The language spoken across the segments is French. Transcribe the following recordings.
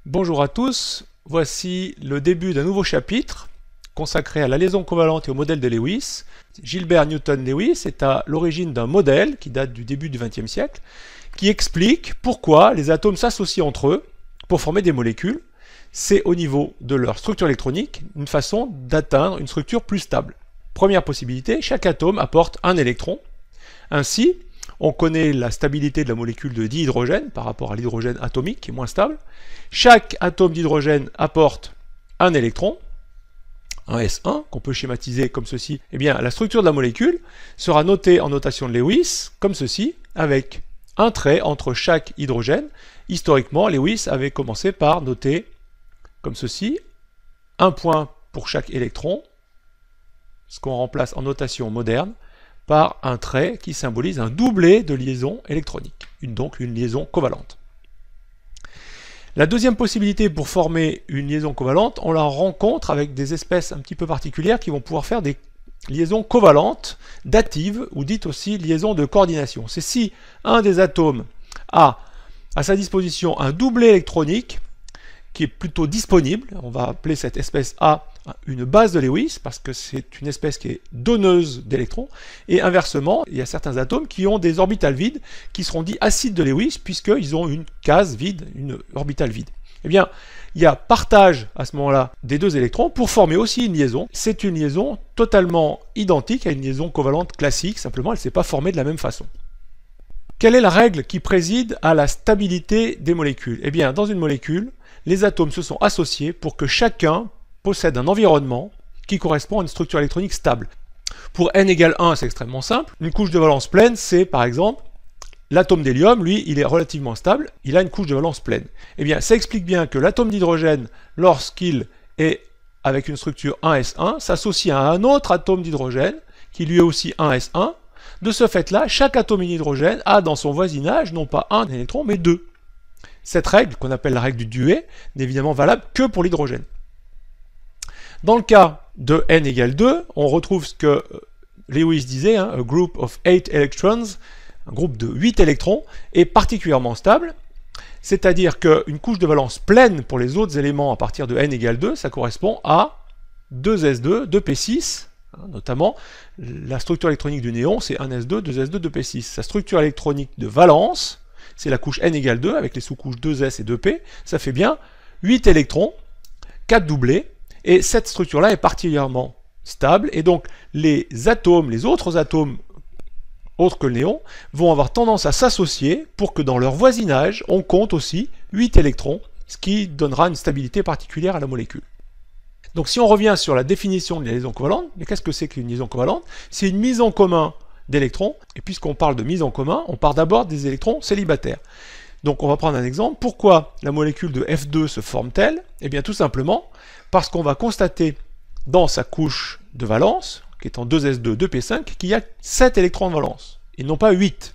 Bonjour à tous, voici le début d'un nouveau chapitre consacré à la liaison covalente et au modèle de Lewis. Gilbert Newton Lewis est à l'origine d'un modèle qui date du début du XXe siècle, qui explique pourquoi les atomes s'associent entre eux pour former des molécules. C'est au niveau de leur structure électronique une façon d'atteindre une structure plus stable. Première possibilité, chaque atome apporte un électron. Ainsi, on connaît la stabilité de la molécule de dihydrogène par rapport à l'hydrogène atomique qui est moins stable. Chaque atome d'hydrogène apporte un électron, un S1, qu'on peut schématiser comme ceci. Eh bien, la structure de la molécule sera notée en notation de Lewis, comme ceci, avec un trait entre chaque hydrogène. Historiquement, Lewis avait commencé par noter, comme ceci, un point pour chaque électron, ce qu'on remplace en notation moderne, par un trait qui symbolise un doublet de liaison électronique, donc une liaison covalente. La deuxième possibilité pour former une liaison covalente, on la rencontre avec des espèces un petit peu particulières qui vont pouvoir faire des liaisons covalentes datives, ou dites aussi liaisons de coordination. C'est si un des atomes a à sa disposition un doublet électronique qui est plutôt disponible, on va appeler cette espèce A une base de Lewis, parce que c'est une espèce qui est donneuse d'électrons, et inversement, il y a certains atomes qui ont des orbitales vides, qui seront dits acides de Lewis, puisqu'ils ont une case vide, une orbitale vide. Eh bien, il y a partage à ce moment-là des deux électrons pour former aussi une liaison. C'est une liaison totalement identique à une liaison covalente classique, simplement elle ne s'est pas formée de la même façon. Quelle est la règle qui préside à la stabilité des molécules? Eh bien, dans une molécule, les atomes se sont associés pour que chacun possède un environnement qui correspond à une structure électronique stable. Pour n égale 1, c'est extrêmement simple. Une couche de valence pleine, c'est par exemple l'atome d'hélium, lui, il est relativement stable, il a une couche de valence pleine. Eh bien, ça explique bien que l'atome d'hydrogène, lorsqu'il est avec une structure 1s1, s'associe à un autre atome d'hydrogène, qui lui est aussi 1s1. De ce fait-là, chaque atome d'hydrogène a dans son voisinage non pas un électron, mais deux. Cette règle, qu'on appelle la règle du duet, n'est évidemment valable que pour l'hydrogène. Dans le cas de n égale 2, on retrouve ce que Lewis disait, a group of 8 electrons, un groupe de 8 électrons, est particulièrement stable, c'est-à-dire qu'une couche de valence pleine pour les autres éléments à partir de n égale 2, ça correspond à 2s2, 2p6, notamment la structure électronique du néon, c'est 1s2, 2s2, 2p6. Sa structure électronique de valence, c'est la couche n égale 2, avec les sous-couches 2s et 2p, ça fait bien 8 électrons, 4 doublés, et cette structure-là est particulièrement stable, et donc les atomes, les autres atomes, autres que le néon, vont avoir tendance à s'associer pour que dans leur voisinage, on compte aussi 8 électrons, ce qui donnera une stabilité particulière à la molécule. Donc si on revient sur la définition de la liaison covalente, mais qu'est-ce que c'est qu'une liaison covalente? C'est une mise en commun d'électrons, et puisqu'on parle de mise en commun, on part d'abord des électrons célibataires. Donc on va prendre un exemple. Pourquoi la molécule de F2 se forme-t-elle? Eh bien tout simplement parce qu'on va constater dans sa couche de valence, qui est en 2s2, 2p5, qu'il y a 7 électrons de valence, et non pas 8.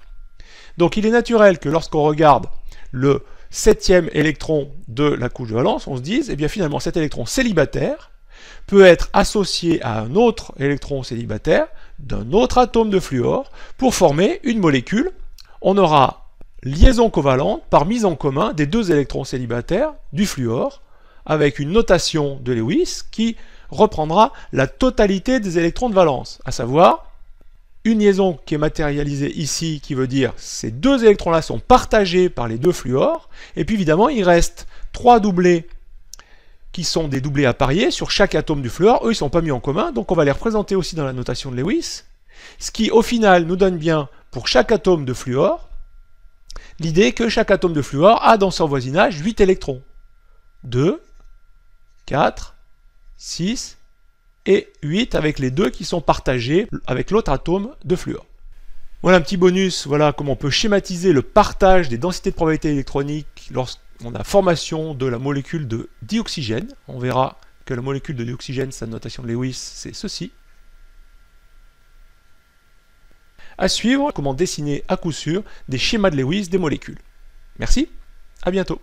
Donc il est naturel que lorsqu'on regarde le 7e électron de la couche de valence, on se dise, eh bien finalement cet électron célibataire peut être associé à un autre électron célibataire d'un autre atome de fluor pour former une molécule. On aura liaison covalente par mise en commun des deux électrons célibataires du fluor avec une notation de Lewis qui reprendra la totalité des électrons de valence, à savoir une liaison qui est matérialisée ici, qui veut dire ces deux électrons-là sont partagés par les deux fluors, et puis évidemment il reste 3 doublés qui sont des doublés à parier sur chaque atome du fluor. Eux ils ne sont pas mis en commun, donc on va les représenter aussi dans la notation de Lewis, ce qui au final nous donne bien pour chaque atome de fluor l'idée que chaque atome de fluor a dans son voisinage 8 électrons. 2, 4, 6 et 8 avec les deux qui sont partagés avec l'autre atome de fluor. Voilà un petit bonus, voilà comment on peut schématiser le partage des densités de probabilité électronique lorsqu'on a formation de la molécule de dioxygène. On verra que la molécule de dioxygène, sa notation de Lewis, c'est ceci. À suivre, comment dessiner à coup sûr des schémas de Lewis des molécules. Merci, à bientôt.